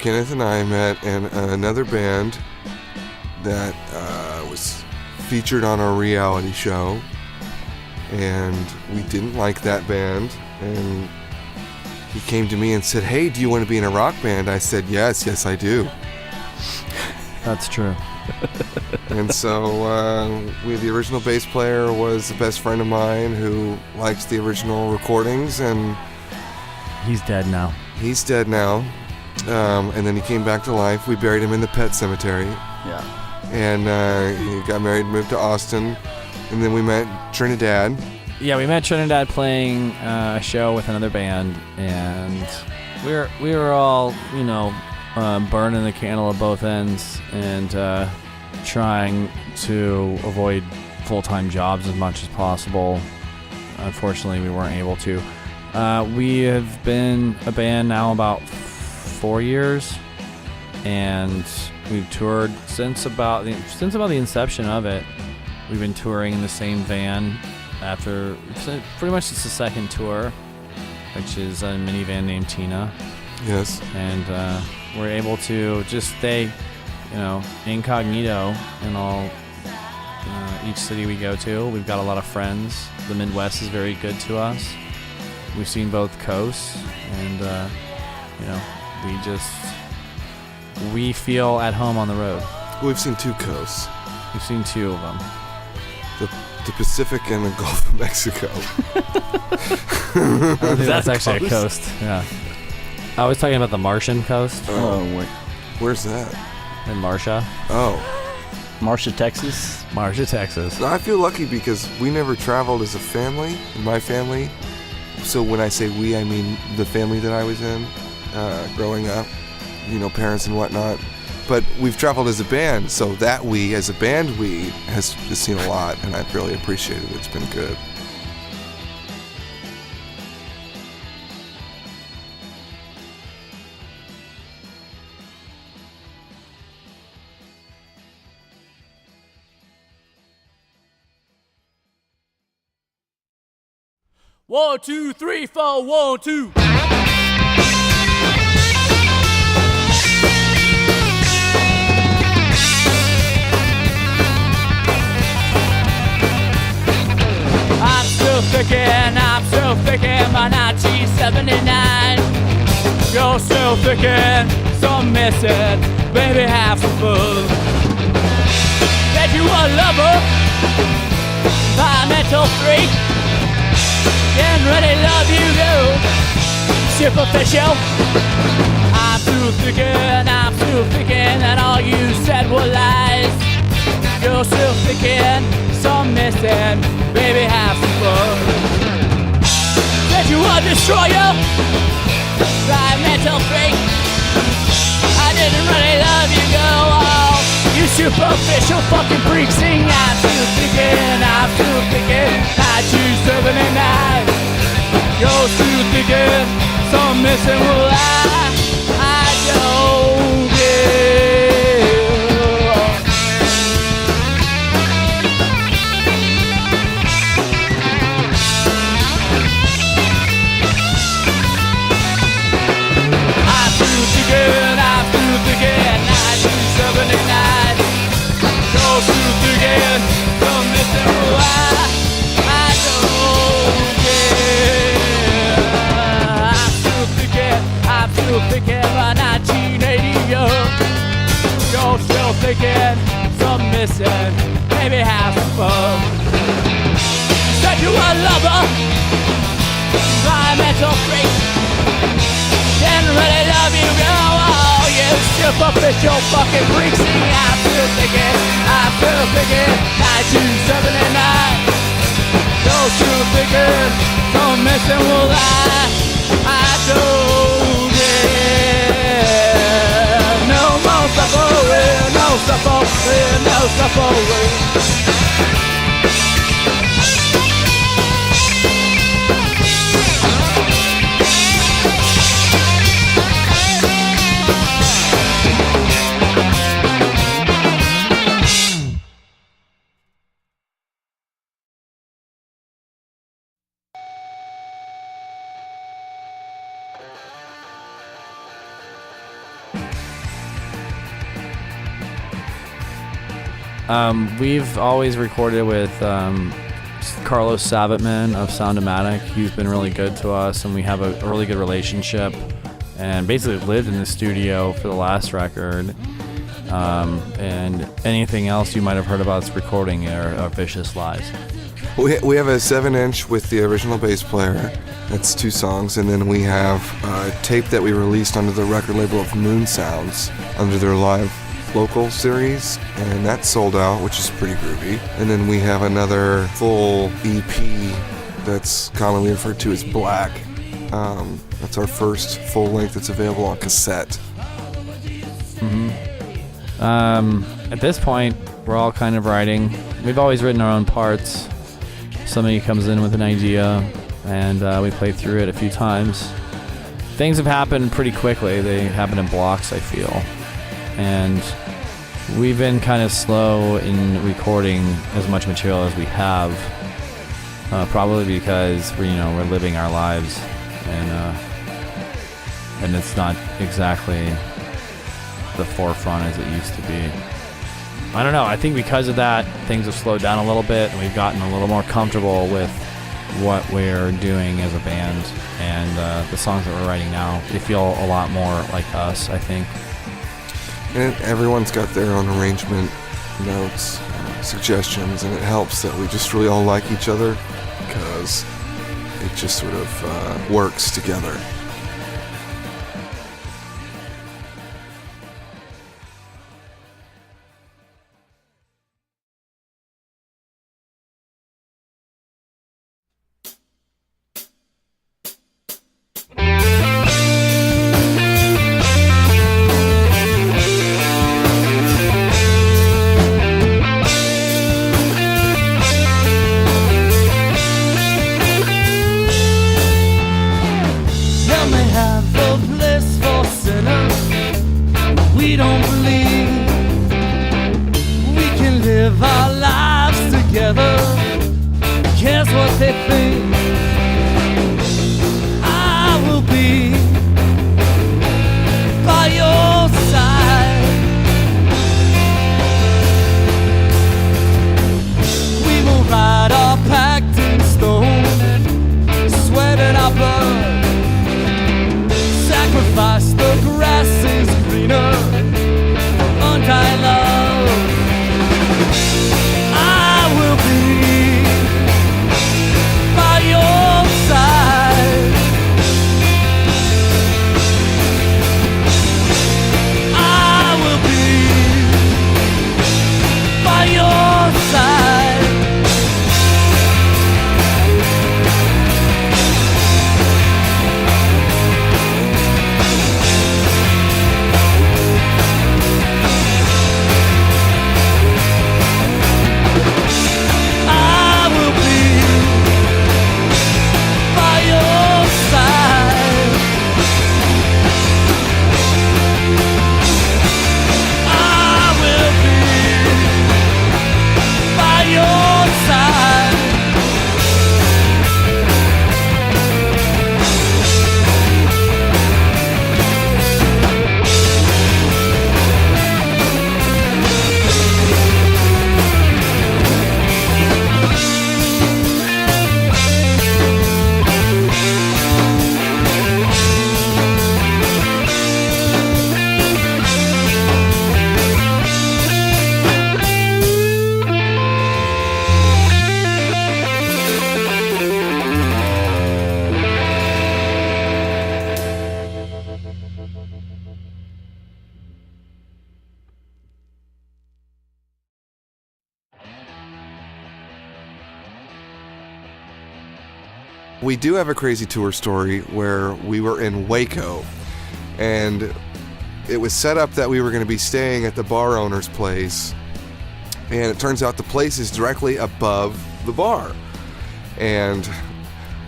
Kenneth and I met in another band that was featured on our reality show, and we didn't like that band, and he came to me and said, "Hey, do you want to be in a rock band?" I said, yes I do. That's true. And so the original bass player was a best friend of mine who likes the original recordings, and he's dead now. And then he came back to life. We buried him in the pet cemetery. Yeah. And he got married, moved to Austin, and then we met Trinidad. Yeah, we met Trinidad playing a show with another band, and we were all, burning the candle at both ends and trying to avoid full-time jobs as much as possible. Unfortunately, we weren't able to. We have been a band now about 4 years, and we've toured since about the inception of it. We've been touring in the same van after pretty much it's the second tour, which is a minivan named Tina. Yes. And we're able to just stay, incognito in all each city we go to. We've got a lot of friends. The Midwest is very good to us. We've seen both coasts, and we feel at home on the road. We've seen two coasts. We've seen two of them. The Pacific and the Gulf of Mexico. That's actually a coast. Yeah. I was talking about the Martian coast. Oh, wait. Where's that? In Marcia. Oh. Marcia, Texas. Marcia, Texas. I feel lucky because we never traveled as a family, my family. So when I say we, I mean the family that I was in growing up, parents and whatnot. But we've traveled as a band, so that we, as a band, has seen a lot, and I've really appreciated it. It's been good. One, two, three, four, 1, 2. I'm still thinking my 1979. You're still thinking, so missing, baby, have some fun. Said you were a lover, a mental freak. Didn't really love you, though, superficial. I'm still thinking that all you said were lies. You're still thinking, so missing, baby, have some fun. Said you were a destroyer, a mental freak. I didn't really love you, girl. Oh, you superficial fucking freak. Sing, I'm still thinking, 1979. You're still thinking, so missing, well, I don't care. I'm still thinking, 1979. You're still thinking, so missing, well, I don't care. I'm still thinking about 1980. You're still thinking, so missing, maybe have some fun. Said you were a lover, environmental freak. Didn't really love you, girl. Oh, you superficial fucking freak. See, I'm still thinking, 1979. You're still thinking, so missing, well, I don't care. No more suffering, no suffering, no suffering. We've always recorded with Carlos Sabatman of Soundomatic. He's been really good to us, and we have a really good relationship, and basically lived in the studio for the last record. And anything else you might have heard about us recording are Vicious Lies. We have a 7-inch with the original bass player. That's 2 songs, and then we have a tape that we released under the record label of Moon Sounds under their live local series, and that's sold out, which is pretty groovy. And then we have another full EP that's commonly referred to as Black. That's our first full length that's available on cassette. At this point, we're all kind of writing. We've always written our own parts. Somebody comes in with an idea, and we play through it a few times. Things have happened pretty quickly. They happen in blocks, I feel. And we've been kind of slow in recording as much material as we have, probably because we're living our lives, and it's not exactly the forefront as it used to be. I don't know. I think because of that, things have slowed down a little bit, and we've gotten a little more comfortable with what we're doing as a band, and the songs that we're writing now, they feel a lot more like us, I think. And everyone's got their own arrangement notes, suggestions, and it helps that we just really all like each other because it just sort of works together. We do have a crazy tour story where we were in Waco, and it was set up that we were going to be staying at the bar owner's place, and it turns out the place is directly above the bar. And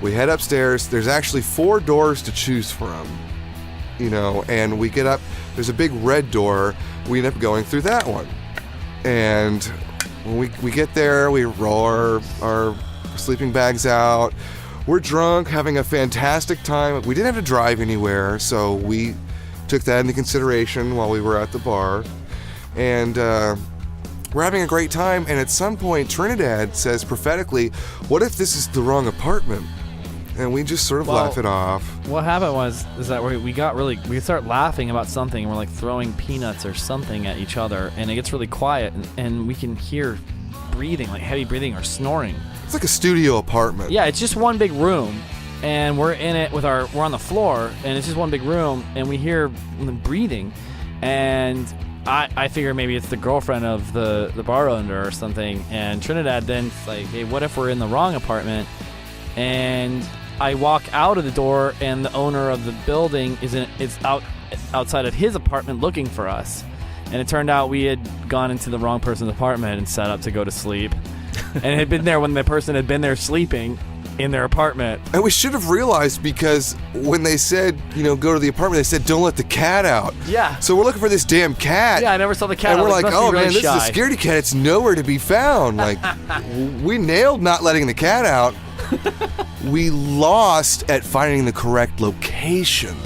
we head upstairs. There's actually 4 doors to choose from, and we get up. There's a big red door. We end up going through that one. And when we get there, we roll our sleeping bags out. We're drunk, having a fantastic time. We didn't have to drive anywhere, so we took that into consideration while we were at the bar. And We're having a great time, and at some point, Trinidad says prophetically, "What if this is the wrong apartment?" And we just sort of laugh it off. What happened is that we start laughing about something, and we're like throwing peanuts or something at each other, and it gets really quiet, and we can hear breathing, like heavy breathing or snoring. It's like a studio apartment. Yeah, it's just one big room, and we're in it we're on the floor, and it's just one big room, and we hear them breathing, and I figure maybe it's the girlfriend of the bartender or something, and Trinidad then's like, hey, what if we're in the wrong apartment? And I walk out of the door, and the owner of the building is outside of his apartment looking for us. And it turned out we had gone into the wrong person's apartment and set up to go to sleep. And it had been there when the person had been there sleeping in their apartment. And we should have realized, because when they said, go to the apartment, they said, don't let the cat out. Yeah. So we're looking for this damn cat. Yeah, I never saw the cat. And we're like, oh, really man, this shy. is a scaredy cat. It's nowhere to be found. Like, we nailed not letting the cat out. We lost at finding the correct location.